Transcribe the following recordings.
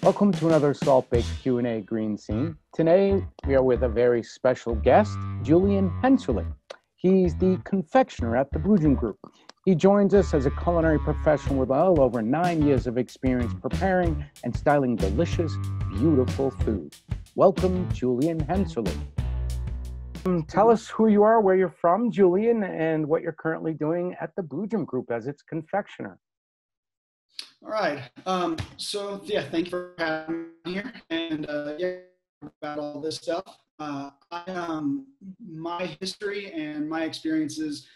Welcome to another SaltBaked Q&A Green Scene. Today, we are with a very special guest, Julian Hensarling. He's the confectioner at the Boojum Group. He joins us as a culinary professional with well over 9 years of experience preparing and styling delicious, beautiful food. Welcome, Julian Hensarling. Tell us who you are, where you're from, Julian, and what you're currently doing at the Boojum Group as its confectioner. All right. Thank you for having me here and about all this stuff. My history and my experiences,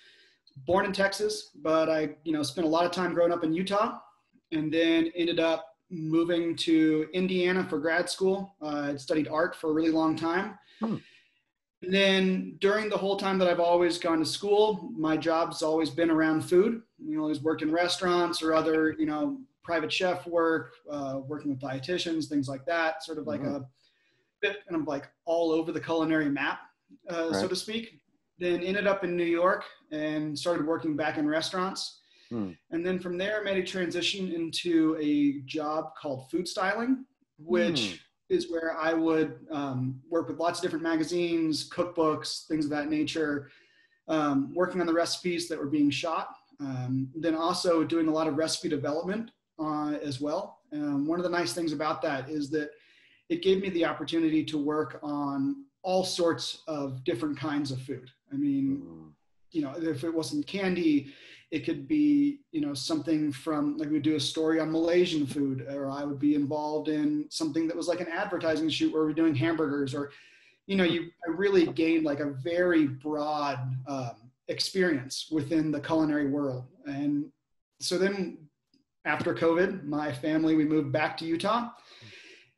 born in Texas, but I, spent a lot of time growing up in Utah and then ended up moving to Indiana for grad school. I studied art for a really long time. And then during the whole time that I've always gone to school, my job's always been around food. Always worked in restaurants or other, private chef work, working with dietitians, things like that, sort of like a bit kind of like all over the culinary map, so to speak. Then ended up in New York and started working back in restaurants. And then from there, made a transition into a job called food styling, which is where I would work with lots of different magazines, cookbooks, things of that nature, working on the recipes that were being shot. Then also doing a lot of recipe development as well. One of the nice things about that is that it gave me the opportunity to work on all sorts of different kinds of food. I mean, if it wasn't candy, it could be, something from, like we would do a story on Malaysian food, or I would be involved in something that was like an advertising shoot where we're doing hamburgers, or, I really gained like a very broad experience within the culinary world. And so then after COVID, my family, we moved back to Utah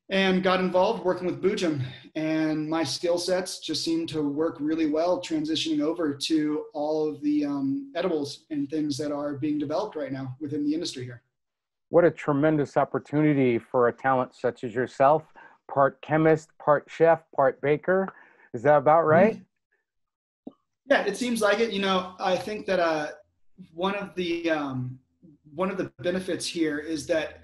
and got involved working with Boojum, and my skill sets just seemed to work really well transitioning over to all of the edibles and things that are being developed right now within the industry here. What a tremendous opportunity for a talent such as yourself, part chemist, part chef, part baker. Is that about right? Yeah, it seems like it. I think that one of the benefits here is that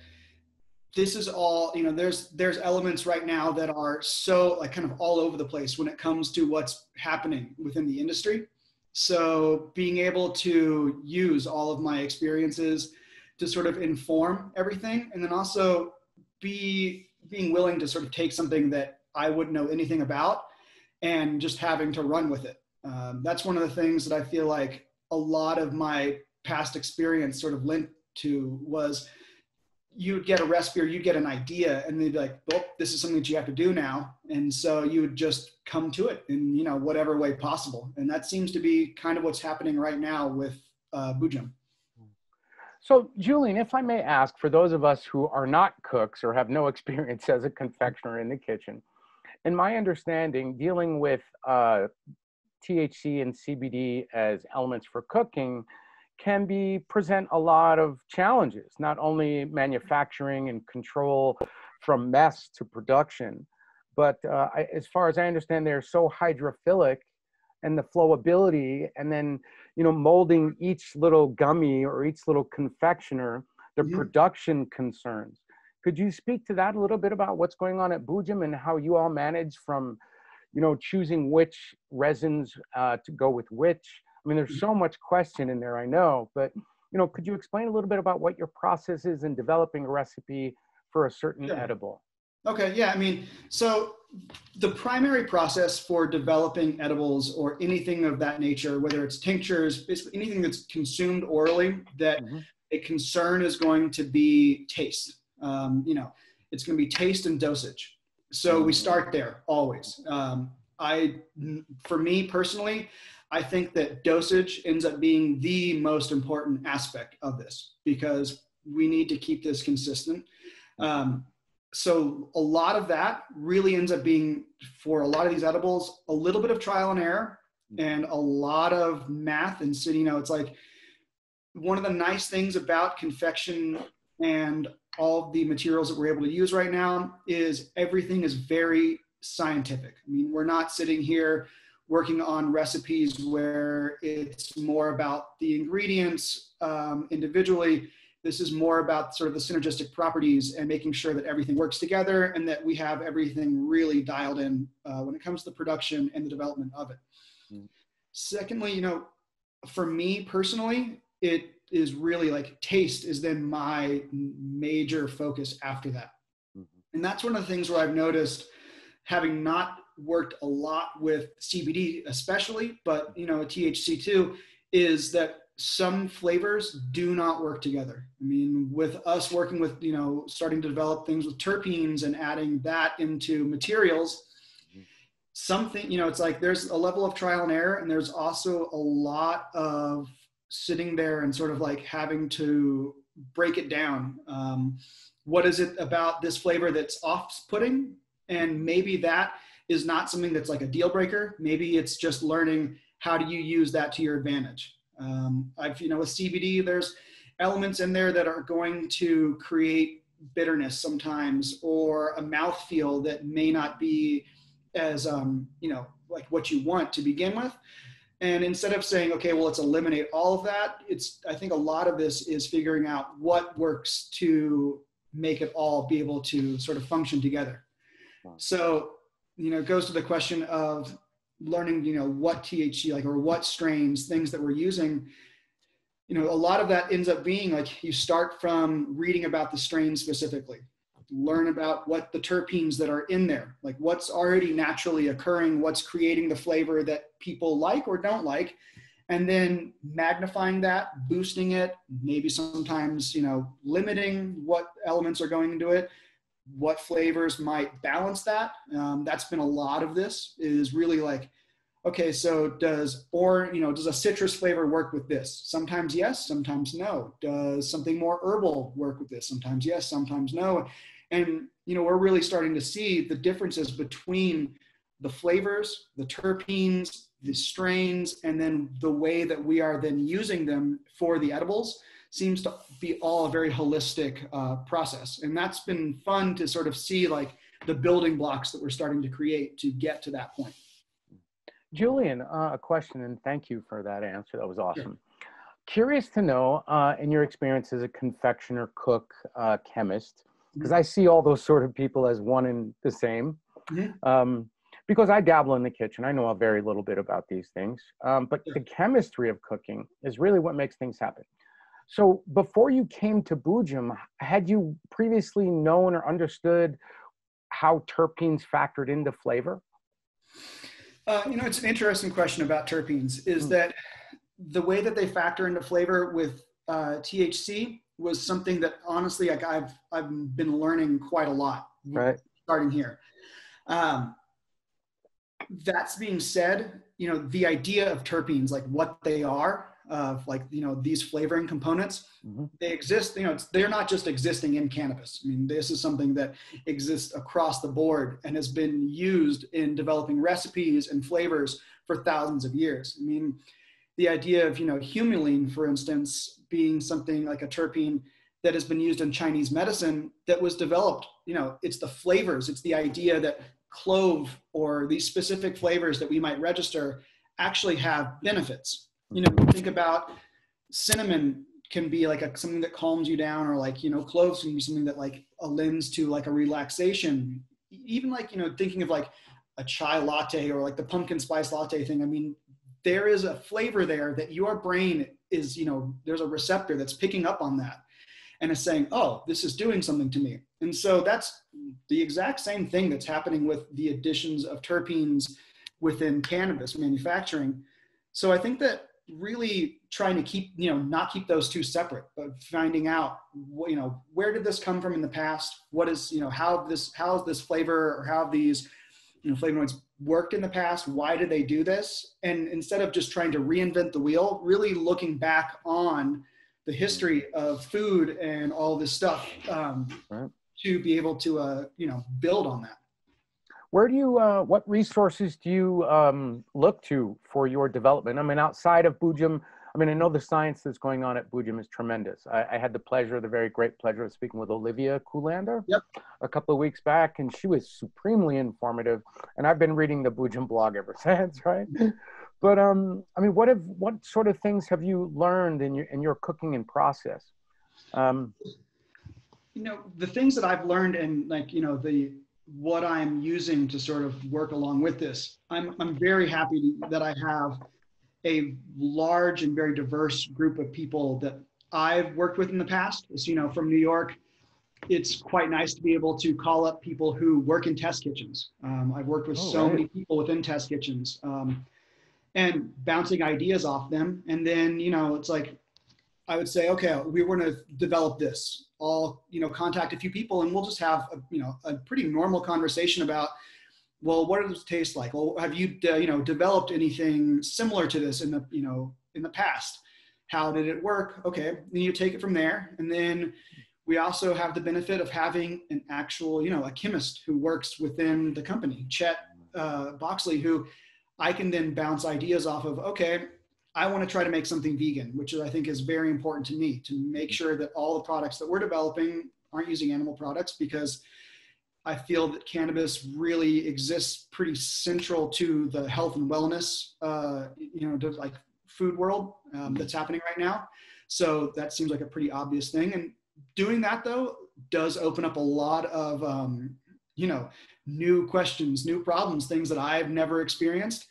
this is all, there's elements right now that are so like kind of all over the place when it comes to what's happening within the industry. So being able to use all of my experiences to sort of inform everything, and then also being willing to sort of take something that I wouldn't know anything about and just having to run with it. That's one of the things that I feel like a lot of my past experience sort of linked to was you'd get a recipe or you'd get an idea and they'd be like, well, this is something that you have to do now. And so you would just come to it in, whatever way possible. And that seems to be kind of what's happening right now with Boojum. So Julian, if I may ask, for those of us who are not cooks or have no experience as a confectioner in the kitchen, in my understanding, dealing with THC and CBD as elements for cooking can present a lot of challenges, not only manufacturing and control from mess to production, but as far as I understand, they're so hydrophilic and the flowability, and then, molding each little gummy or each little confectioner, the production concerns. Could you speak to that a little bit about what's going on at Boojum and how you all manage from, choosing which resins to go with which? I mean, there's so much question in there, I know, but, could you explain a little bit about what your process is in developing a recipe for a certain edible? Okay, yeah, I mean, so the primary process for developing edibles or anything of that nature, whether it's tinctures, basically anything that's consumed orally, that a concern is going to be taste. It's going to be taste and dosage. So we start there always. For me personally, I think that dosage ends up being the most important aspect of this because we need to keep this consistent. So a lot of that really ends up being, for a lot of these edibles, a little bit of trial and error and a lot of math. And so, it's like one of the nice things about confection and all of the materials that we're able to use right now is everything is very scientific. I mean, we're not sitting here working on recipes where it's more about the ingredients individually. This is more about sort of the synergistic properties and making sure that everything works together and that we have everything really dialed in when it comes to the production and the development of it. Mm. Secondly, you know, for me personally, it is really like taste is then my major focus after that. Mm-hmm. And that's one of the things where I've noticed, having not worked a lot with CBD especially, but, you know, THC too, is that some flavors do not work together. I mean, with us working with, you know, starting to develop things with terpenes and adding that into materials, something, you know, it's like there's a level of trial and error, and there's also a lot of sitting there and sort of like having to break it down. What is it about this flavor that's off-putting? And maybe that is not something that's like a deal breaker. Maybe it's just learning how do you use that to your advantage. I've, you know, with CBD, there's elements in there that are going to create bitterness sometimes, or a mouthfeel that may not be as, you know, like what you want to begin with. And instead of saying, okay, well, let's eliminate all of that, I think a lot of this is figuring out what works to make it all be able to sort of function together. So, you know, it goes to the question of learning, you know, what THC, like, or what strains, things that we're using. You know, a lot of that ends up being like, you start from reading about the strain specifically, learn about what the terpenes that are in there, like what's already naturally occurring, what's creating the flavor that people like or don't like, and then magnifying that, boosting it, maybe sometimes, you know, limiting what elements are going into it, what flavors might balance that. That's been a lot of this, is really like, okay, so does a citrus flavor work with this? Sometimes yes, sometimes no. Does something more herbal work with this? Sometimes yes, sometimes no. And, you know, we're really starting to see the differences between the flavors, the terpenes, the strains, and then the way that we are then using them for the edibles seems to be all a very holistic process. And that's been fun to sort of see, like, the building blocks that we're starting to create to get to that point. Julian, a question, and thank you for that answer. That was awesome. Sure. Curious to know, in your experience as a confectioner, cook, chemist, because I see all those sort of people as one and the same. Mm-hmm. Because I dabble in the kitchen, I know a very little bit about these things, but the chemistry of cooking is really what makes things happen. So before you came to Boojum, had you previously known or understood how terpenes factored into flavor? You know, it's an interesting question about terpenes, is that the way that they factor into flavor with THC was something that honestly, like, I've been learning quite a lot, right, starting here. That's being said, you know, the idea of terpenes, like what they are, like, you know, these flavoring components, they exist, you know, they're not just existing in cannabis. I mean, this is something that exists across the board and has been used in developing recipes and flavors for thousands of years. I mean, the idea of, you know, humulene, for instance, being something like a terpene that has been used in Chinese medicine that was developed, you know, it's the flavors, it's the idea that clove or these specific flavors that we might register actually have benefits. You know, think about cinnamon can be like something that calms you down, or like, you know, cloves can be something that like lends to like a relaxation. Even like, you know, thinking of like a chai latte or like the pumpkin spice latte thing. I mean, there is a flavor there that your brain is, you know, there's a receptor that's picking up on that and is saying, oh, this is doing something to me. And so that's the exact same thing that's happening with the additions of terpenes within cannabis manufacturing. So I think that really trying to keep, you know, not keep those two separate, but finding out, you know, where did this come from in the past? What is, you know, how has this flavor, or how have these, you know, flavonoids worked in the past? Why did they do this? And instead of just trying to reinvent the wheel, really looking back on the history of food and all this stuff, right, to be able to, you know, build on that. Where do you, what resources do you look to for your development? I mean, outside of Boojum, I mean, I know the science that's going on at Boojum is tremendous. I had the very great pleasure of speaking with Olivia Kuhlander a couple of weeks back, and she was supremely informative. And I've been reading the Boojum blog ever since, right? But I mean, what sort of things have you learned in your cooking and process? Um, The things that I've learned and like, what I'm using to sort of work along with this, I'm very happy that I have a large and very diverse group of people that I've worked with in the past. As from New York, it's quite nice to be able to call up people who work in test kitchens. I've worked with so many people within test kitchens, and bouncing ideas off them. And then, it's like, I would say, okay, we want to develop this. I'll, contact a few people and we'll just have a pretty normal conversation about, well, what does it taste like? Well, have you, developed anything similar to this in the past? How did it work? Okay, then you take it from there. And then we also have the benefit of having an actual, a chemist who works within the company, Chet Boxley, who I can then bounce ideas off of. Okay, I want to try to make something vegan, which I think is very important to me, to make sure that all the products that we're developing aren't using animal products, because I feel that cannabis really exists pretty central to the health and wellness, like food world that's happening right now. So that seems like a pretty obvious thing. And doing that, though, does open up a lot of, new questions, new problems, things that I've never experienced.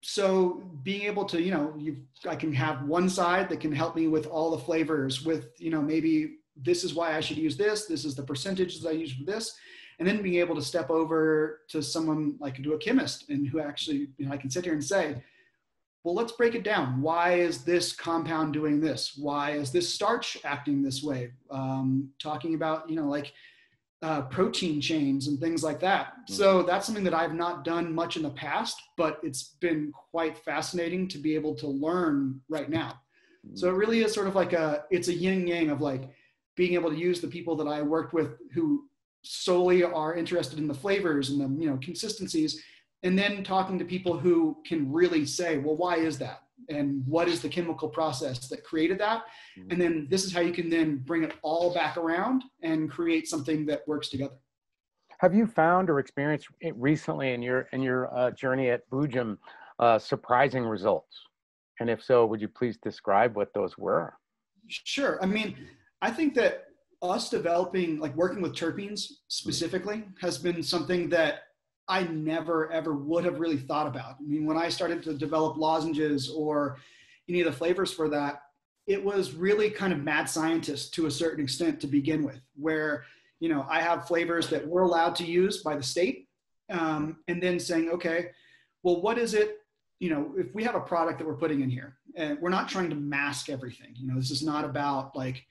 So being able to, I can have one side that can help me with all the flavors with, maybe this is why I should use this. This is the percentages I use for this. And then being able to step over to someone like to a chemist and who actually, I can sit here and say, well, let's break it down. Why is this compound doing this? Why is this starch acting this way? Talking about, protein chains and things like that. So that's something that I've not done much in the past, but it's been quite fascinating to be able to learn right now. So it really is sort of like it's a yin yang of like being able to use the people that I worked with who solely are interested in the flavors and the, consistencies, and then talking to people who can really say, well, why is that? And what is the chemical process that created that? And then this is how you can then bring it all back around and create something that works together. Have you found or experienced it recently in your journey at Boojum surprising results? And if so, would you please describe what those were? Sure. I mean, I think that us developing, like working with terpenes specifically, has been something that I never, ever would have really thought about. I mean, when I started to develop lozenges or any of the flavors for that, it was really kind of mad scientist to a certain extent to begin with, where, I have flavors that we're allowed to use by the state, and then saying, okay, well, what is it, if we have a product that we're putting in here, and we're not trying to mask everything, this is not about like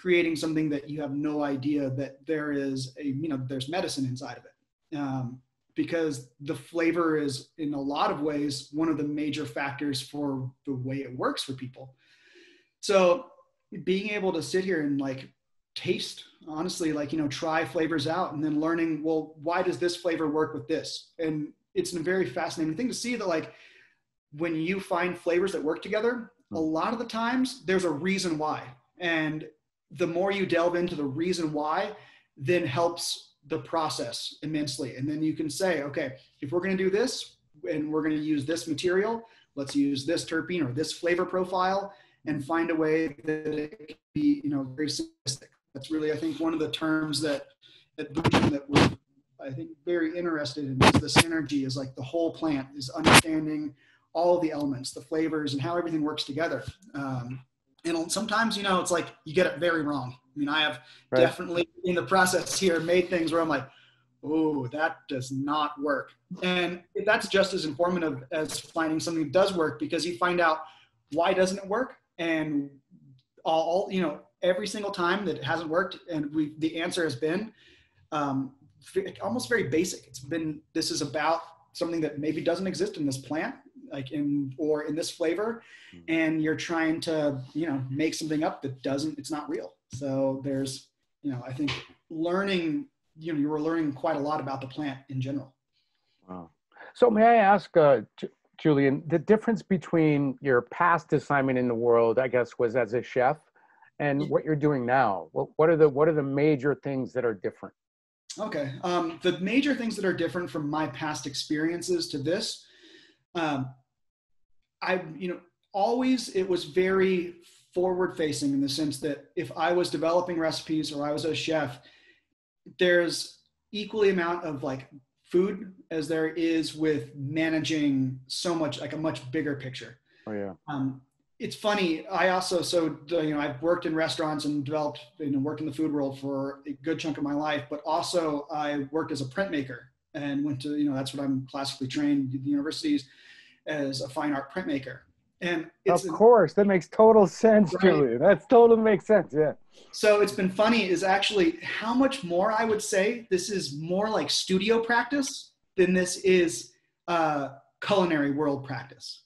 creating something that you have no idea that there is there's medicine inside of it. Because the flavor is in a lot of ways one of the major factors for the way it works for people. So being able to sit here and like taste, honestly, like, try flavors out and then learning, well, why does this flavor work with this? And it's a very fascinating thing to see that, like, when you find flavors that work together, a lot of the times there's a reason why. And the more you delve into the reason why, then helps the process immensely. And then you can say, okay, if we're going to do this and we're going to use this material, let's use this terpene or this flavor profile and find a way that it can be, very simplistic. That's really, I think, one of the terms that at Boojum that we're, I think, very interested in is the synergy, is like the whole plant is understanding all of the elements, the flavors, and how everything works together. And sometimes, it's like you get it very wrong. I mean, I have definitely in the process here made things where I'm like, oh, that does not work. And that's just as informative as finding something that does work, because you find out why doesn't it work, and all every single time that it hasn't worked, and the answer has been almost very basic. It's been, this is about something that maybe doesn't exist in this plant, like in this flavor, and you're trying to make something up that doesn't, it's not real. So there's I think learning, you were learning quite a lot about the plant in general. Wow. So may I ask, Julian, the difference between your past assignment in the world, I guess, was as a chef, and what you're doing now? What are the major things that are different? Okay, the major things that are different from my past experiences to this, always, it was very forward facing in the sense that if I was developing recipes or I was a chef, there's equally amount of like food as there is with managing so much, like a much bigger picture. Oh yeah. It's funny. I also, I've worked in restaurants and developed, worked in the food world for a good chunk of my life, but also I worked as a printmaker and went to, that's what I'm classically trained at the universities as a fine art printmaker. And it's of course, that makes total sense, right? Julian. That totally makes sense. Yeah. So it's been funny is actually how much more I would say this is more like studio practice than this is culinary world practice.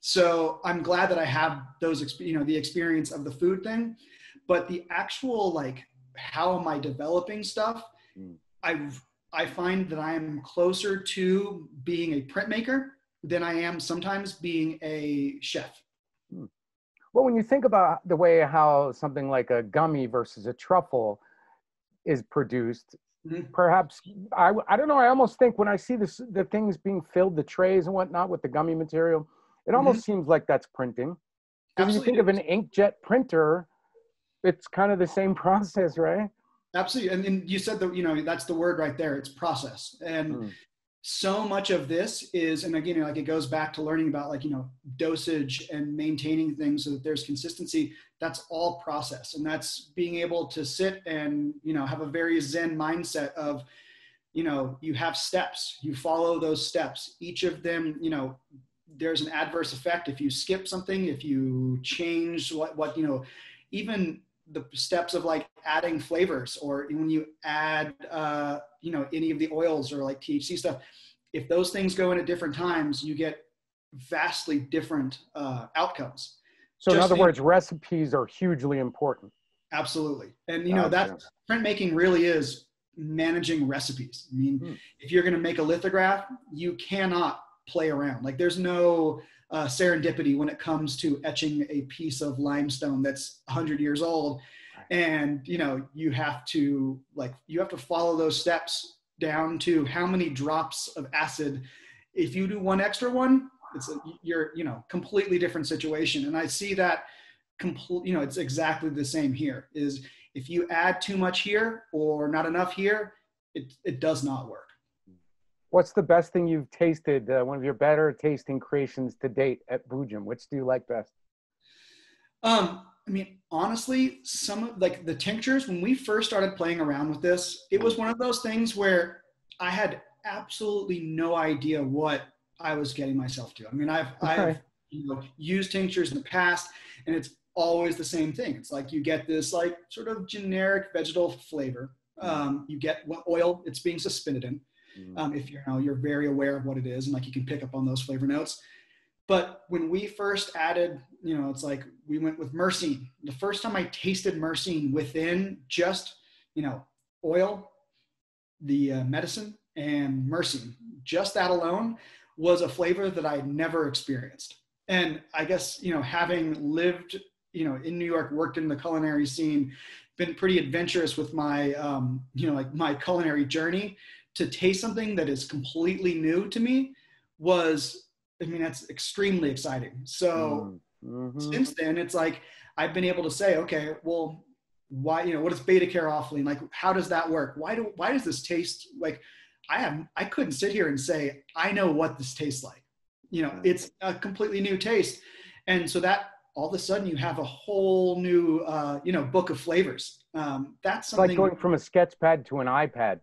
So I'm glad that I have those, the experience of the food thing, but the actual, like, how am I developing stuff? I find that I am closer to being a printmaker than I am sometimes being a chef. Well, when you think about the way how something like a gummy versus a truffle is produced, perhaps, I don't know, I almost think when I see the things being filled, the trays and whatnot with the gummy material, it almost seems like that's printing. Because if you think of an inkjet printer, it's kind of the same process, right? Absolutely. And you said that, that's the word right there. It's process. And so much of this is, and again, like it goes back to learning about like, dosage and maintaining things so that there's consistency. That's all process. And that's being able to sit and, have a very Zen mindset of, you have steps, you follow those steps. Each of them, there's an adverse effect. If you skip something, if you change what, even the steps of like adding flavors, or when you add, any of the oils or like THC stuff, if those things go in at different times, you get vastly different outcomes. So in other words, recipes are hugely important. Absolutely. And, that printmaking really is managing recipes. I mean, if you're going to make a lithograph, you cannot play around. Like there's no serendipity when it comes to etching a piece of limestone that's 100 years old. And, you have to follow those steps down to how many drops of acid. If you do one extra one, you're completely different situation. And I see that it's exactly the same here. Is if you add too much here or not enough here, it does not work. What's the best thing you've tasted? One of your better tasting creations to date at Boojum? Which do you like best? I mean, honestly, some of like the tinctures, when we first started playing around with this, it was one of those things where I had absolutely no idea what I was getting myself to. I mean, I've used tinctures in the past, and it's always the same thing. It's like you get this like sort of generic vegetal flavor. You get what oil it's being suspended in. If you're very aware of what it is, and like you can pick up on those flavor notes. But when we first added, it's like we went with myrcene. The first time I tasted myrcene within just, oil, the medicine, and myrcene, just that alone was a flavor that I never experienced. And I guess, having lived, in New York, worked in the culinary scene, been pretty adventurous with my, like my culinary journey, to taste something that is completely new to me that's extremely exciting. So since then, it's like, I've been able to say, okay, well, why, what is beta caryophyllene? Like, how does that work? Why does this taste like, I couldn't sit here and say, I know what this tastes like. It's a completely new taste. And so that all of a sudden you have a whole new, book of flavors. That's something like going from a sketch pad to an iPad.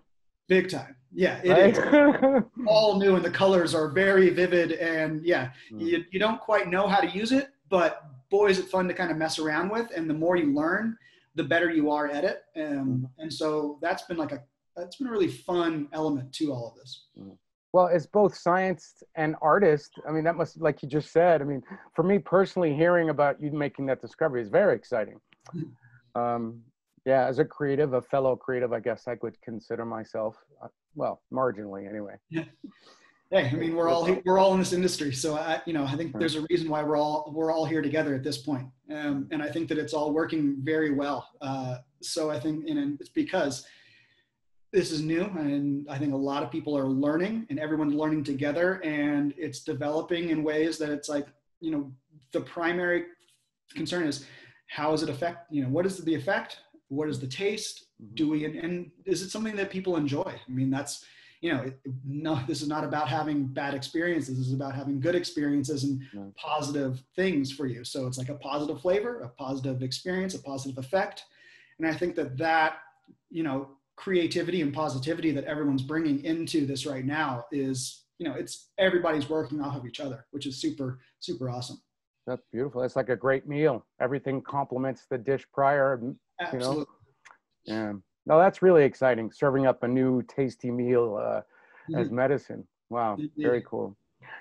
Big time. Yeah, it is all new, and the colors are very vivid, and you don't quite know how to use it, but boy, is it fun to kind of mess around with. And the more you learn, the better you are at it. And so that's been a really fun element to all of this. Well, as both science and artist, I mean, that must, like you just said, I mean, for me personally, hearing about you making that discovery is very exciting. Yeah, as a creative, a fellow creative, I guess I would consider myself, well, marginally anyway. Yeah. Hey, I mean, we're all in this industry, so I think there's a reason why we're all here together at this point, and I think that it's all working very well. So I think, and it's because this is new, and I think a lot of people are learning, and everyone's learning together, and it's developing in ways that it's like, the primary concern is, how is it affect, what is the effect? What is the taste? Do we, and is it something that people enjoy? I mean, that's, no, this is not about having bad experiences. This is about having good experiences and positive things for you. So it's like a positive flavor, a positive experience, a positive effect. And I think that, creativity and positivity that everyone's bringing into this right now is, it's everybody's working off of each other, which is super, super awesome. That's beautiful. It's like a great meal. Everything complements the dish prior, Absolutely. Yeah. No, that's really exciting. Serving up a new tasty meal as medicine. Wow. Very cool.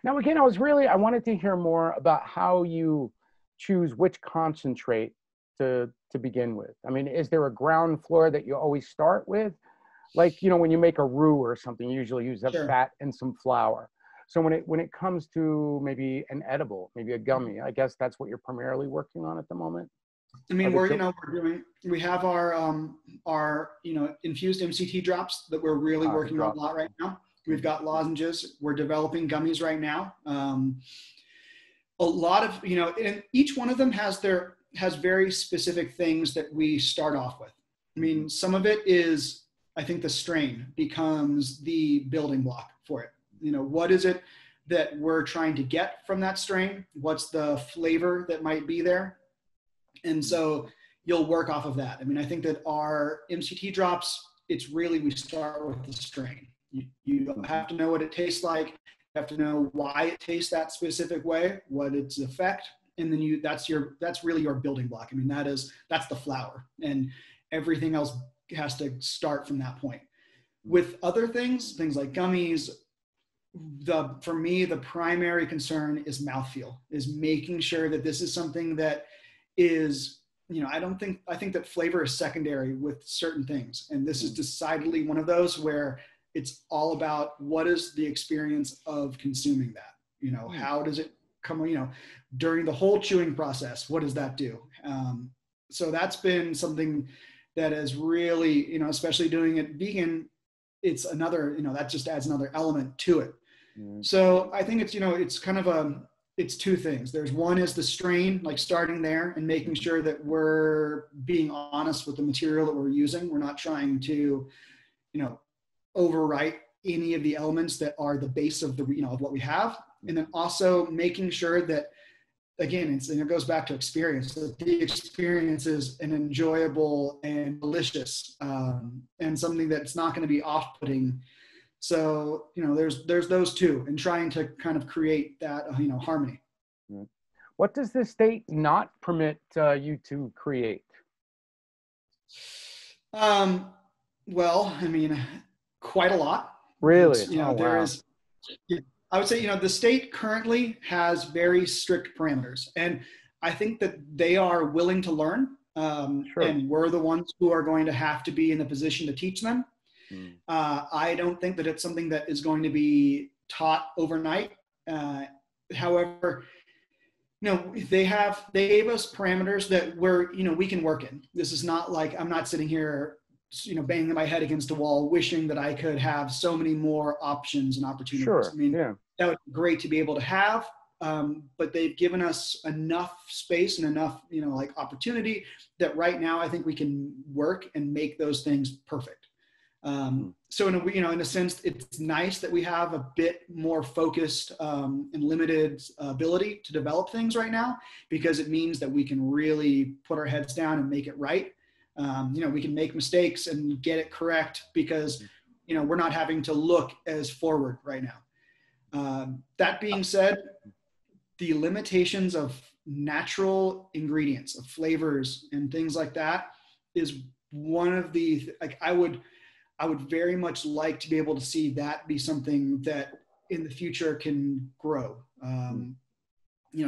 Now, again, I wanted to hear more about how you choose which concentrate to begin with. I mean, is there a ground floor that you always start with? Like, when you make a roux or something, you usually use a fat and some flour. So when it comes to maybe an edible, maybe a gummy, I guess that's what you're primarily working on at the moment. I mean, we have our infused MCT drops that we're really working on a lot right now. We've got lozenges. We're developing gummies right now. A lot of, and each one of them has very specific things that we start off with. I mean, some of it is, I think the strain becomes the building block for it. What is it that we're trying to get from that strain? What's the flavor that might be there? And so you'll work off of that. I mean, I think that our MCT drops, it's really, we start with the strain. You have to know what it tastes like. You have to know why it tastes that specific way, what its effect. And then that's really your building block. I mean, that's the flour, and everything else has to start from that point. With other things like gummies, for me, the primary concern is mouthfeel, is making sure that this is something that is, I think that flavor is secondary with certain things. And this is decidedly one of those where it's all about what is the experience of consuming that, how does it come, during the whole chewing process, what does that do? So that's been something that is really, especially doing it vegan, it's another, that just adds another element to it. So I think it's, it's kind of it's two things. There's one is the strain, like starting there and making sure that we're being honest with the material that we're using. We're not trying to, overwrite any of the elements that are the base of of what we have. And then also making sure that, again, it goes back to experience. So the experience is an enjoyable and delicious, and something that's not going to be off-putting. So, there's those two, and trying to kind of create that, harmony. What does the state not permit you to create? Well, I mean, quite a lot. Really? There is, I would say, the state currently has very strict parameters, and I think that they are willing to learn. And we're the ones who are going to have to be in the position to teach them. I don't think that it's something that is going to be taught overnight. However, they gave us parameters that we can work in. This is not like, I'm not sitting here, banging my head against a wall, wishing that I could have so many more options and opportunities. Sure. I mean, that would be great to be able to have, but they've given us enough space and enough, opportunity that right now I think we can work and make those things perfect. So in a sense, it's nice that we have a bit more focused and limited ability to develop things right now, because it means that we can really put our heads down and make it right. We can make mistakes and get it correct because, we're not having to look as forward right now. That being said, the limitations of natural ingredients, of flavors and things like that is one of the, I would very much like to be able to see that be something that in the future can grow.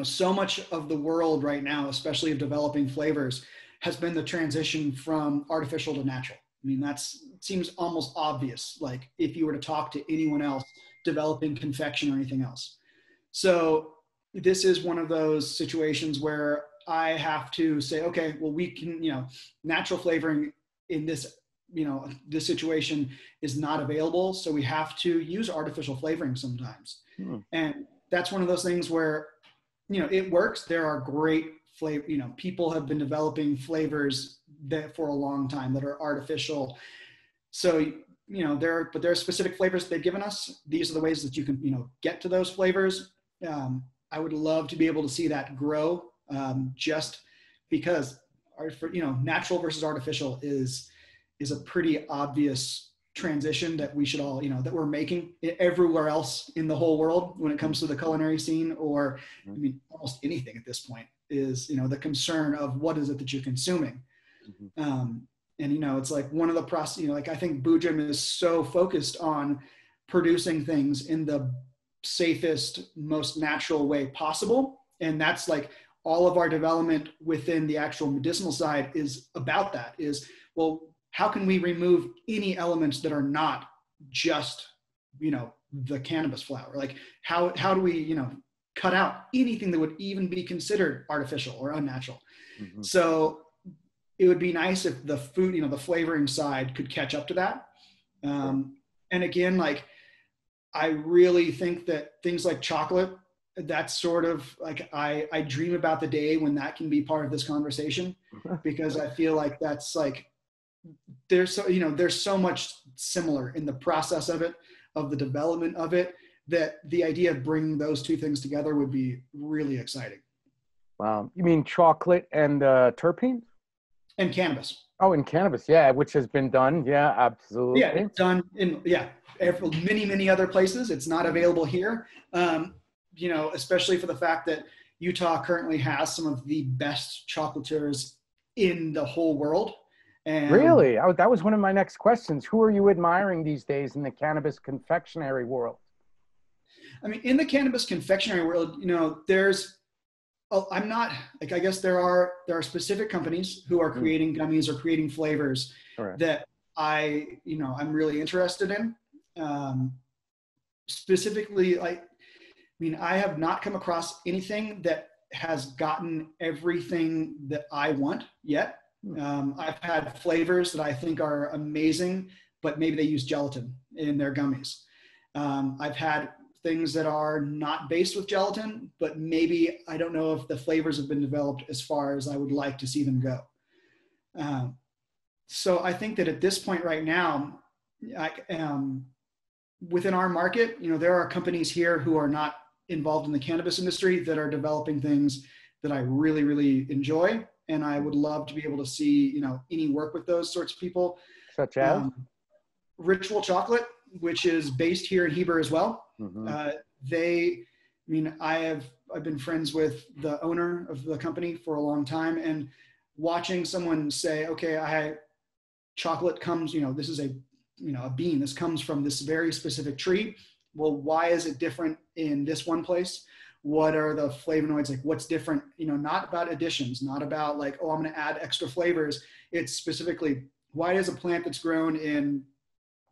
So much of the world right now, especially of developing flavors, has been the transition from artificial to natural. I mean, it seems almost obvious, like if you were to talk to anyone else developing confection or anything else. So this is one of those situations where I have to say, okay, well, we can, natural flavoring in this, this situation is not available. So we have to use artificial flavoring sometimes. And that's one of those things where, it works. There are great flavor, people have been developing flavors that for a long time that are artificial. So, but there are specific flavors they've given us. These are the ways that you can, get to those flavors. I would love to be able to see that grow, just because natural versus artificial is a pretty obvious transition that we should all, that we're making everywhere else in the whole world when it comes to the culinary scene, or almost anything at this point is, the concern of what is it that you're consuming. And, it's like one of the process, like I think Boojum is so focused on producing things in the safest, most natural way possible. And that's like all of our development within the actual medicinal side is about that is, well, how can we remove any elements that are not just, the cannabis flower? Like how do we, cut out anything that would even be considered artificial or unnatural? So it would be nice if the food, the flavoring side could catch up to that. And again, like, I really think that things like chocolate, that's sort of like, I dream about the day when that can be part of this conversation, because I feel like that's like, there's so much similar in the process of it, of the development of it, that the idea of bringing those two things together would be really exciting. Wow. You mean chocolate and terpenes? And cannabis. Oh, and cannabis, yeah, which has been done. Yeah, absolutely. Yeah, it's done in many other places. It's not available here. Especially for the fact that Utah currently has some of the best chocolatiers in the whole world. And really? That was one of my next questions. Who are you admiring these days in the cannabis confectionery world? I mean, in the cannabis confectionery world, I'm not like, I guess there are specific companies who are creating gummies or creating flavors that I'm really interested in. Specifically, I have not come across anything that has gotten everything that I want yet. I've had flavors that I think are amazing, but maybe they use gelatin in their gummies. I've had things that are not based with gelatin, but maybe I don't know if the flavors have been developed as far as I would like to see them go. So I think that at this point right now, within our market, there are companies here who are not involved in the cannabis industry that are developing things that I really, really enjoy. And I would love to be able to see, any work with those sorts of people. Such as? Ritual Chocolate, which is based here in Heber as well. I've been friends with the owner of the company for a long time, and watching someone say, okay, chocolate comes, this is a bean, this comes from this very specific tree. Well, why is it different in this one place? What are the flavonoids? Like, what's different? Not about additions, not about like, oh, I'm going to add extra flavors. It's specifically, why does a plant that's grown in,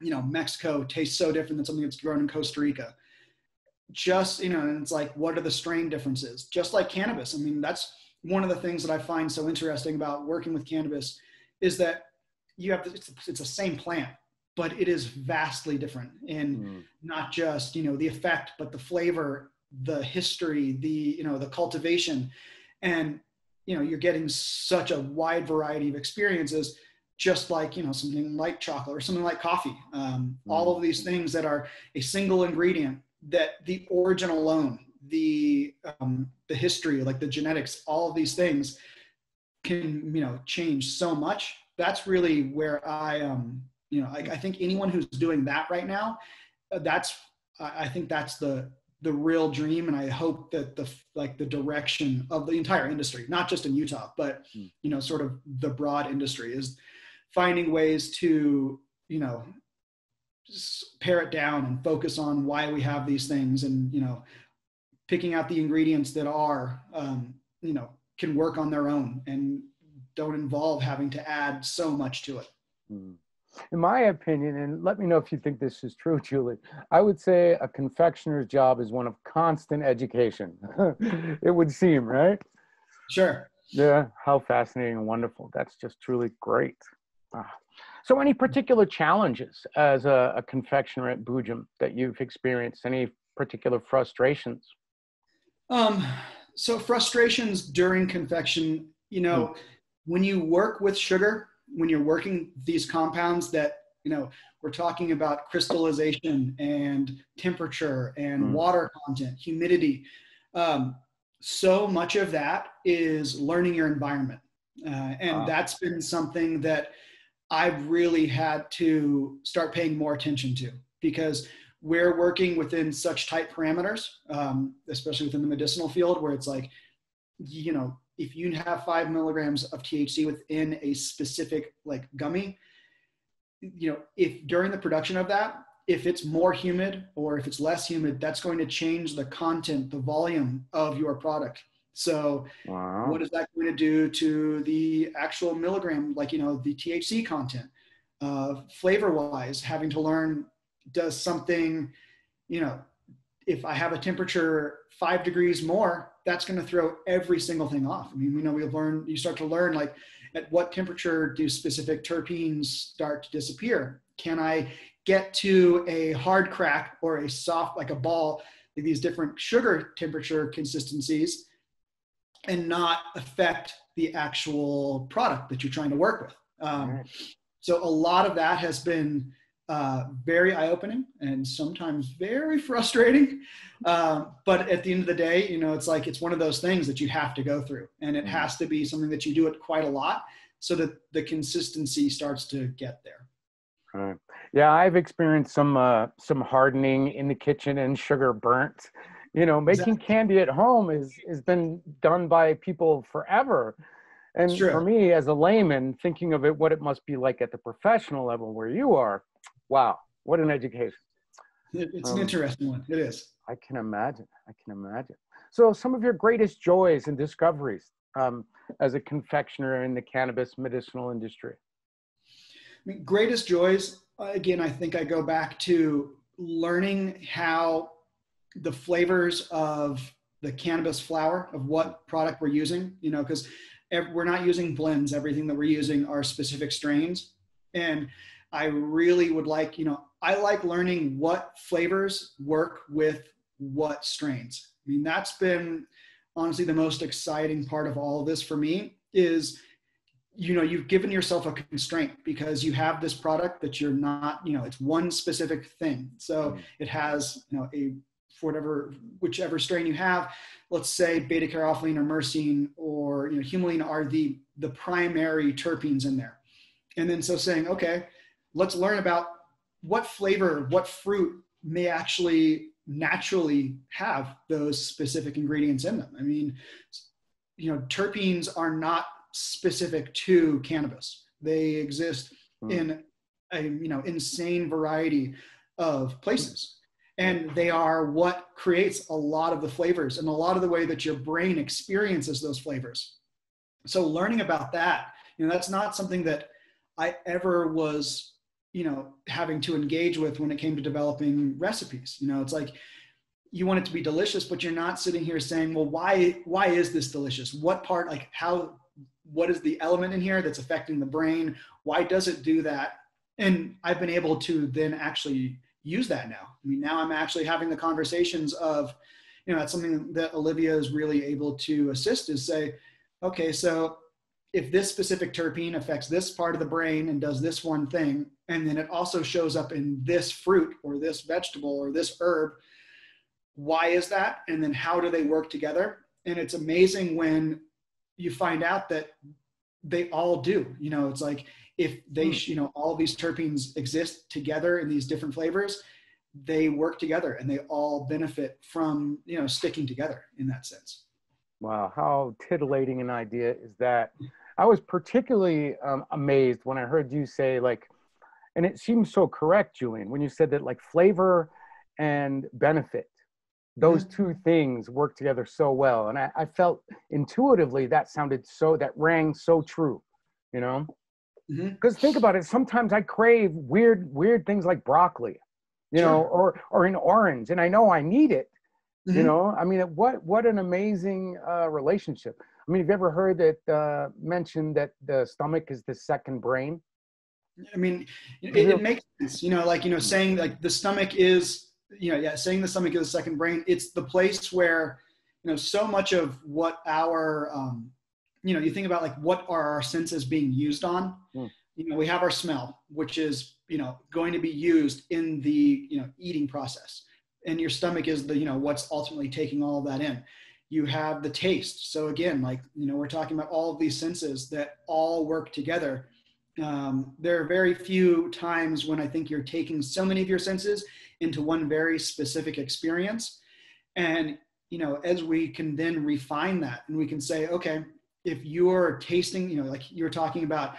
Mexico taste so different than something that's grown in Costa Rica? Just, and it's like, what are the strain differences? Just like cannabis. I mean, that's one of the things that I find so interesting about working with cannabis is that it's the same plant, but it is vastly different in not just, the effect, but the flavor, the history, the cultivation. And, you're getting such a wide variety of experiences, just like, something like chocolate or something like coffee. All of these things that are a single ingredient, that the origin alone, the history, like the genetics, all of these things can, change so much. That's really where I think anyone who's doing that right now, I think that's the real dream. And I hope that the direction of the entire industry, not just in Utah, but, sort of the broad industry, is finding ways to, pare it down and focus on why we have these things, and, picking out the ingredients that are, can work on their own and don't involve having to add so much to it. In my opinion, and let me know if you think this is true, Julie, I would say a confectioner's job is one of constant education. It would seem, right? Sure. Yeah, how fascinating and wonderful. That's just truly great. So any particular challenges as a confectioner at Boojum that you've experienced? Any particular frustrations? So frustrations during confection, when you work with sugar, when you're working these compounds that, we're talking about crystallization and temperature and water content, humidity. So much of that is learning your environment. And that's been something that I've really had to start paying more attention to, because we're working within such tight parameters, especially within the medicinal field, where it's like, if you have 5 milligrams of THC within a specific like gummy, if during the production of that, if it's more humid or if it's less humid, that's going to change the content, the volume of your product. So what is that going to do to the actual milligram, like, the THC content? Flavor wise, having to learn, does something, if I have a temperature 5 degrees more, that's going to throw every single thing off. I mean, you start to learn, like, at what temperature do specific terpenes start to disappear? Can I get to a hard crack or a soft, like a ball, like these different sugar temperature consistencies, and not affect the actual product that you're trying to work with? So a lot of that has been very eye-opening and sometimes very frustrating. But at the end of the day, it's like, it's one of those things that you have to go through, and it has to be something that you do it quite a lot so that the consistency starts to get there. Yeah, I've experienced some hardening in the kitchen and sugar burnt. Making candy at home has been done by people forever. And for me, as a layman, thinking of what it must be like at the professional level where you are, wow, what an education. It's an interesting one. It is. I can imagine. So some of your greatest joys and discoveries as a confectioner in the cannabis medicinal industry? I mean, greatest joys, again, I think I go back to learning how the flavors of the cannabis flower, of what product we're using, because we're not using blends. Everything that we're using are specific strains. And I really would like, I like learning what flavors work with what strains. I mean, that's been honestly the most exciting part of all of this for me is, you've given yourself a constraint because you have this product that you're not, it's one specific thing. So it has, whichever strain you have, let's say beta carotene or myrcene or humulene are the primary terpenes in there. And then so saying, okay, let's learn about what flavor, what fruit may actually naturally have those specific ingredients in them. I mean, terpenes are not specific to cannabis. They exist in a insane variety of places. And they are what creates a lot of the flavors and a lot of the way that your brain experiences those flavors. So learning about that, that's not something that I ever was, having to engage with when it came to developing recipes. It's like, you want it to be delicious, but you're not sitting here saying, well, why is this delicious? What part, like what is the element in here that's affecting the brain? Why does it do that? And I've been able to then actually use that now. I mean, now I'm actually having the conversations of, that's something that Olivia is really able to assist, is say, okay, so if this specific terpene affects this part of the brain and does this one thing, and then it also shows up in this fruit or this vegetable or this herb, why is that? And then how do they work together? And it's amazing when you find out that they all do. It's like, if they, all these terpenes exist together in these different flavors, they work together and they all benefit from, sticking together in that sense. Wow, how titillating an idea is that? I was particularly amazed when I heard you say, like, and it seems so correct, Julian, when you said that, like, flavor and benefit, those two things work together so well. And I felt intuitively that rang so true, because think about it. Sometimes I crave weird things like broccoli, or an orange, and I know I need it. I mean, what an amazing relationship. I mean, have you ever heard that mentioned that the stomach is the second brain? I mean, it makes sense, saying like the stomach is, saying the stomach is the second brain. It's the place where, so much of what our, you think about like what are our senses being used on? We have our smell, which is, going to be used in the, eating process. And your stomach is the, what's ultimately taking all of that in. You have the taste. So again, like, we're talking about all of these senses that all work together. There are very few times when I think you're taking so many of your senses into one very specific experience. And, as we can then refine that and we can say, okay, if you're tasting, like you're talking about,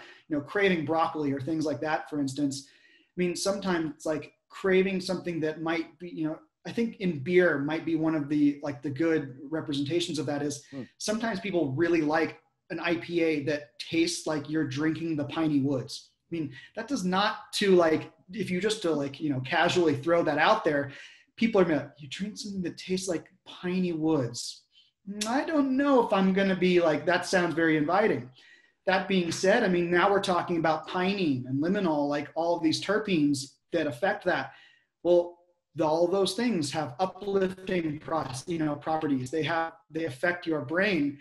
craving broccoli or things like that, for instance, I mean, sometimes it's like craving something that might be, I think in beer might be one of the, like the good representations of that is sometimes people really like an IPA that tastes like you're drinking the piney woods. I mean, that does not to like, if you just to like, casually throw that out there, people are like, you drink something that tastes like piney woods. I don't know if I'm going to be like, that sounds very inviting. That being said, I mean, now we're talking about pinene and limonol, like all of these terpenes that affect that. Well, all of those things have uplifting properties. They affect your brain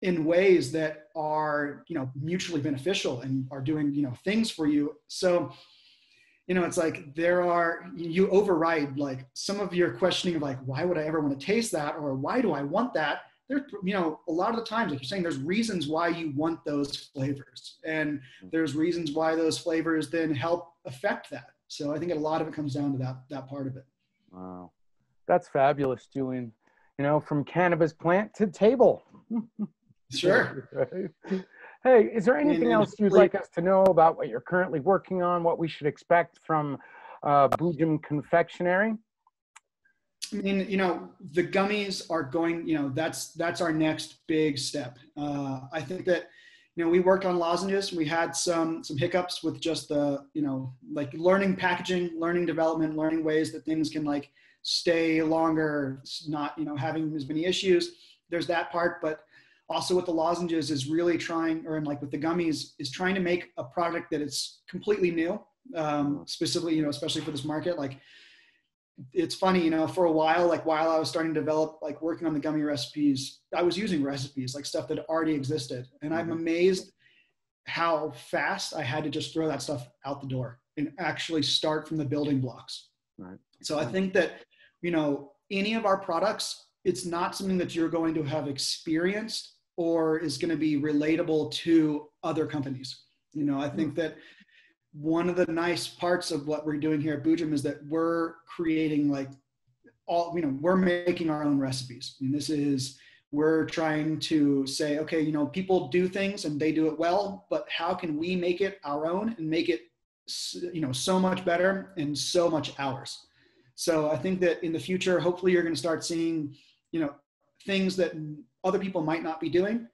in ways that are, mutually beneficial and are doing, things for you. So, it's like you override like some of your questioning of like, why would I ever want to taste that? Or why do I want that? There's, a lot of the times, like you're saying, there's reasons why you want those flavors. And there's reasons why those flavors then help affect that. So I think a lot of it comes down to that part of it. Wow. That's fabulous, Julian. From cannabis plant to table. Sure. Hey, is there anything else you'd like us to know about what you're currently working on, what we should expect from Boojum Confectionery? I mean, the gummies are going, that's our next big step. I think that, we worked on lozenges. We had some hiccups with just the, like learning packaging, learning development, learning ways that things can like stay longer, not, having as many issues. There's that part, but also with the lozenges is really trying, or like with the gummies, is trying to make a product that is completely new, specifically, especially for this market. Like, it's funny, for a while, like while I was starting to develop, like working on the gummy recipes, I was using recipes, like stuff that already existed. And I'm amazed how fast I had to just throw that stuff out the door and actually start from the building blocks. Right. So I think that, any of our products, it's not something that you're going to have experienced or is going to be relatable to other companies. I think that one of the nice parts of what we're doing here at Boojum is that we're creating like we're making our own recipes. And we're trying to say, okay, people do things and they do it well, but how can we make it our own and make it, so much better and so much ours? So I think that in the future, hopefully you're going to start seeing, things that other people might not be doing.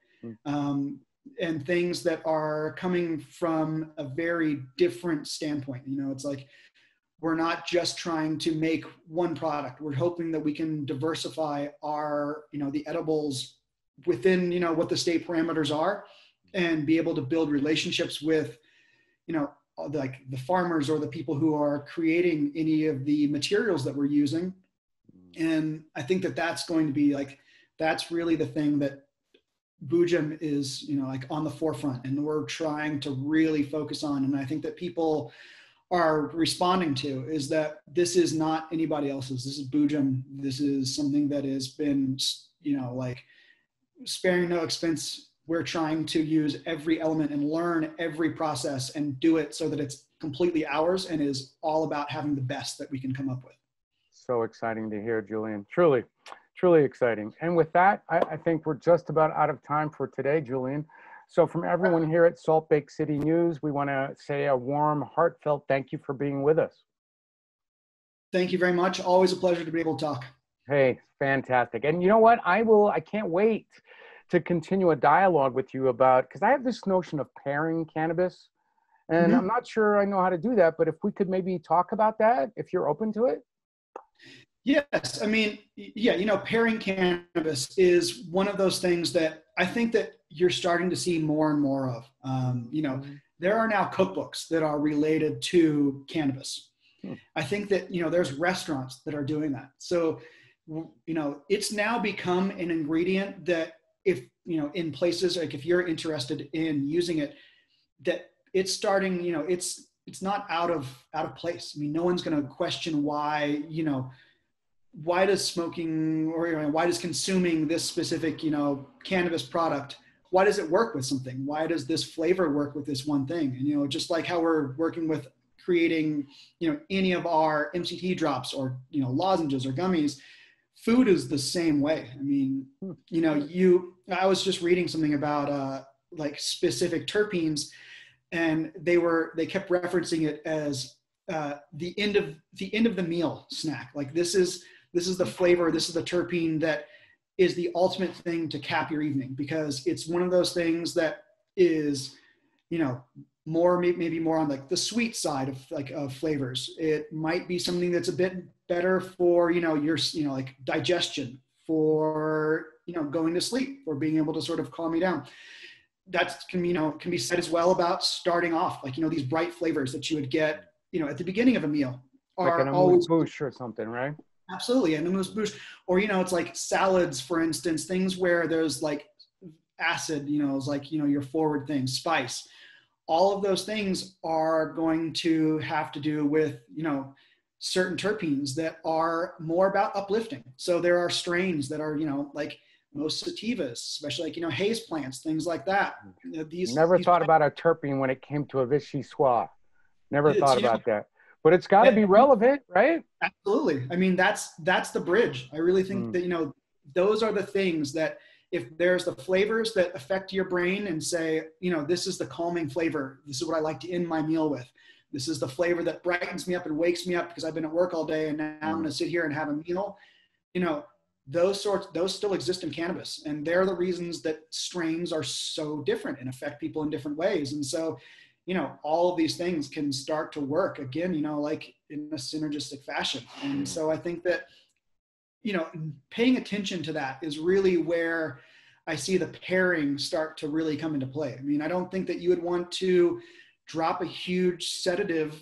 And things that are coming from a very different standpoint. It's like, we're not just trying to make one product. We're hoping that we can diversify our, the edibles within, what the state parameters are and be able to build relationships with, like the farmers or the people who are creating any of the materials that we're using. And I think that that's going to be like, that's really the thing that Boojum is, like on the forefront, and we're trying to really focus on. And I think that people are responding to is that this is not anybody else's. This is Boojum. This is something that has been, like sparing no expense. We're trying to use every element and learn every process and do it so that it's completely ours and is all about having the best that we can come up with. So exciting to hear, Julian. Truly exciting. And with that, I think we're just about out of time for today, Julian. So from everyone here at SaltBaked City News, we want to say a warm, heartfelt thank you for being with us. Thank you very much. Always a pleasure to be able to talk. Hey, fantastic. And you know what? I can't wait to continue a dialogue with you about, because I have this notion of pairing cannabis, and I'm not sure I know how to do that, but if we could maybe talk about that, if you're open to it. Yes. I mean, yeah, pairing cannabis is one of those things that I think that you're starting to see more and more of. There are now cookbooks that are related to cannabis. I think that, there's restaurants that are doing that. So you know, it's now become an ingredient that if, you know, in places like if you're interested in using it, that it's starting, you know, it's not out of place. I mean, no one's going to question why, you know, why does smoking or, you know, why does consuming this specific, you know, cannabis product, why does it work with something? Why does this flavor work with this one thing? And, you know, just like how we're working with creating, you know, any of our MCT drops or, you know, lozenges or gummies, food is the same way. I mean, you know, I was just reading something about like specific terpenes, and they kept referencing it as the end of the meal snack. Like this is the flavor, this is the terpene that is the ultimate thing to cap your evening, because it's one of those things that is, you know, maybe more on like the sweet side of flavors. It might be something that's a bit better for, you know, your, you know, like digestion, for, you know, going to sleep, or being able to sort of calm you down. That can, you know, can be said as well about starting off, like, you know, these bright flavors that you would get, you know, at the beginning of a meal are like an always boosh or something, right? Absolutely, and amuse bouche, or, you know, it's like salads, for instance, things where there's like acid, you know, it's like, you know, your forward things, spice. All of those things are going to have to do with, you know, certain terpenes that are more about uplifting. So there are strains that are, you know, like most sativas, especially like, you know, haze plants, things like that. You know, these Thought about a terpene when it came to a vichy soie. Never thought you know, about that. But it's got to be relevant, right? Absolutely. I mean, that's the bridge. I really think that, you know, those are the things that, if there's the flavors that affect your brain and say, you know, this is the calming flavor, this is what I like to end my meal with, this is the flavor that brightens me up and wakes me up because I've been at work all day and now I'm going to sit here and have a meal, you know, those still exist in cannabis. And they're the reasons that strains are so different and affect people in different ways. And so, you know, all of these things can start to work again, you know, like in a synergistic fashion. And so I think that, you know, paying attention to that is really where I see the pairing start to really come into play. I mean, I don't think that you would want to drop a huge sedative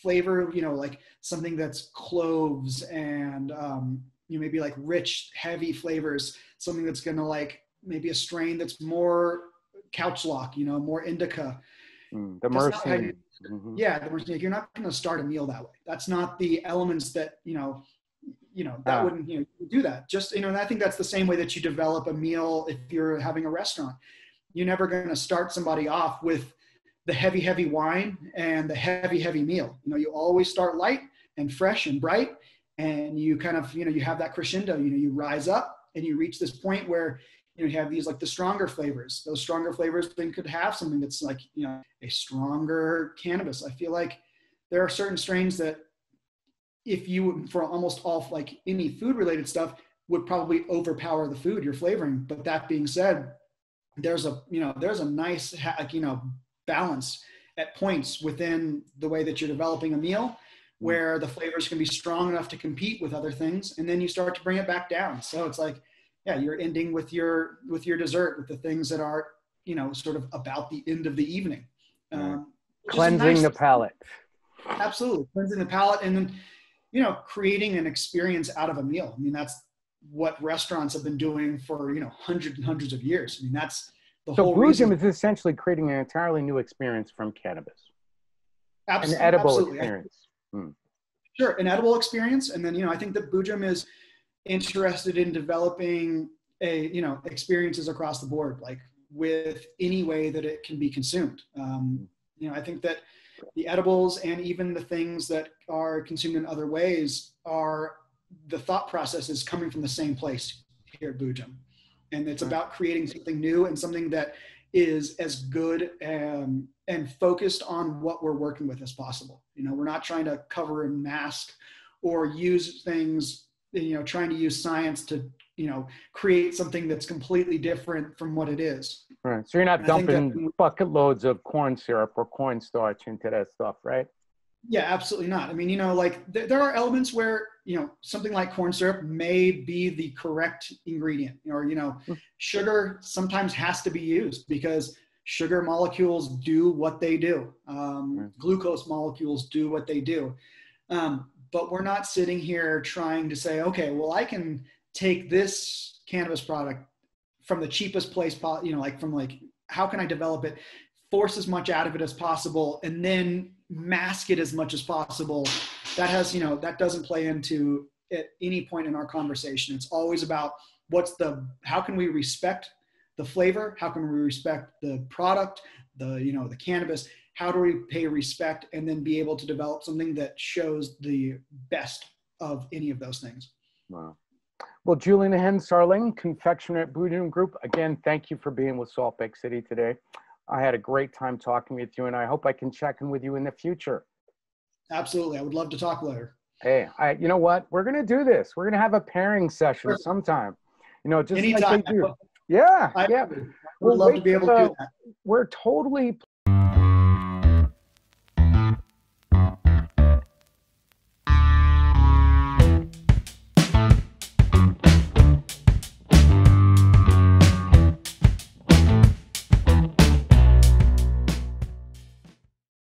flavor, you know, like something that's cloves and, you know, maybe like rich, heavy flavors, something that's going to like maybe a strain that's more couch lock, you know, more indica. The Mercy. Yeah, the Mercy. You're not going to start a meal that way. That's not the elements that, you know, that wouldn't, you know, do that. Just, you know, and I think that's the same way that you develop a meal if you're having a restaurant. You're never going to start somebody off with the heavy, heavy wine and the heavy, heavy meal. You know, you always start light and fresh and bright, and you kind of, you know, you have that crescendo, you know, you rise up and you reach this point where, you know, you have these like the stronger flavors. Those stronger flavors then could have something that's like, you know, a stronger cannabis. I feel like there are certain strains that, if you, for almost all, like any food related stuff, would probably overpower the food you're flavoring. But that being said, there's a nice, you know, balance at points within the way that you're developing a meal, where the flavors can be strong enough to compete with other things. And then you start to bring it back down. So it's like, yeah, you're ending with your dessert, with the things that are, you know, sort of about the end of the evening. Cleansing the palate. Absolutely. Cleansing the palate. And then, you know, creating an experience out of a meal. I mean, that's what restaurants have been doing for, you know, hundreds and hundreds of years. I mean, that's the whole reason. Boojum is essentially creating an entirely new experience from cannabis. Absolutely. An edible Absolutely. experience. Sure, an edible experience. And then, you know, I think that Boojum is interested in developing you know, experiences across the board, like with any way that it can be consumed. You know, I think that the edibles and even the things that are consumed in other ways are, the thought process is coming from the same place here at Boojum. And it's about creating something new and something that is as good and focused on what we're working with as possible. You know, we're not trying to cover and mask or use things, you know, trying to use science to, you know, create something that's completely different from what it is. Right. So you're not dumping bucket loads of corn syrup or cornstarch into that stuff, right? Yeah, absolutely not. I mean, you know, like there are elements where, you know, something like corn syrup may be the correct ingredient, or, you know, sugar sometimes has to be used because sugar molecules do what they do. Glucose molecules do what they do. but we're not sitting here trying to say, okay, well, I can take this cannabis product from the cheapest place, like from like, how can I develop it, force as much out of it as possible, and then mask it as much as possible. That has, that doesn't play into at any point in our conversation. It's always about how can we respect the flavor? How can we respect the product, the cannabis? How do we pay respect and then be able to develop something that shows the best of any of those things? Wow. Well, Julian Hensarling, Confectioner at Boojum Group, again, thank you for being with SaltBaked City today. I had a great time talking with you, and I hope I can check in with you in the future. Absolutely. I would love to talk later. Hey, you know what? We're going to do this. We're going to have a pairing session sometime. Just anytime. like they do. Yeah, yeah. We'd love to be able to do that. We're totally